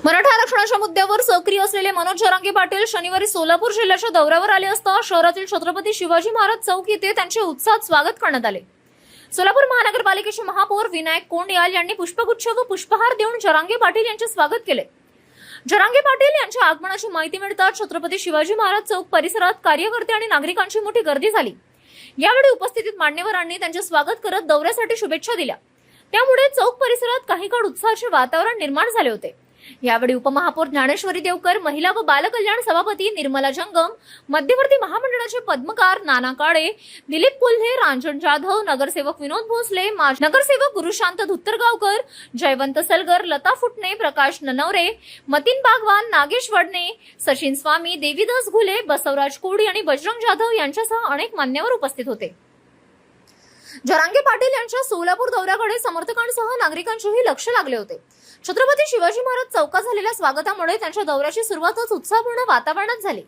मराठा आरक्षणाच्या मुद्द्यावर सक्रिय असलेले मनोज जरांगे पाटील शनिवारी सोलापूर जिल्ह्याच्या दौऱ्यावर आले असता शहरातील छत्रपती शिवाजी महाराज चौक येथे त्यांचे उत्साहात स्वागत करण्यात आले। सोलापूर महानगरपालिकेचे महापौर विनायक कोंडियाल यांनी पुष्पगुच्छ व पुष्पहार देऊन जरांगे पाटील यांचे स्वागत केले। जरांगे पाटील यांच्या आगमनाची माहिती मिळताच छत्रपती शिवाजी महाराज चौक परिसरात कार्यकर्ते आणि नागरिकांची मोठी गर्दी झाली। यावेळी उपस्थित मान्यवरांनी त्यांचे स्वागत करत दौऱ्यासाठी शुभेच्छा दिल्या। त्यामुळे चौक परिसरात काही काळ उत्साहाचे वातावरण निर्माण झाले होते। यावेळी उपमहापौर ज्ञानेश्वरी देवकर, महिला व बालकल्याण सभापती निर्मला जंगम, मध्यवर्ती महामंडळाचे पद्मकार नाना काळे, दिलीप कोल्हे, रांजण जाधव, नगरसेवक विनोद भोसले, नगरसेवक गुरुशांत धुत्तरगावकर, जयवंत सलगर, लता फुटणे, प्रकाश ननवरे, मतीन बागवान, नागेश वडणे, सचिन स्वामी, देवीदास घुले, बसवराज कोडी आणि बजरंग जाधव यांच्यासह अनेक मान्यवर उपस्थित होते। जरांगे पाटील यांच्या सोलापूर दौऱ्याकडे समर्थकांसह नागरिकांचेही लक्ष लागले होते। छत्रपती शिवाजी महाराज चौकात झालेल्या स्वागतामुळे त्यांच्या दौऱ्याची सुरुवातच उत्साहपूर्ण वातावरणात झाली।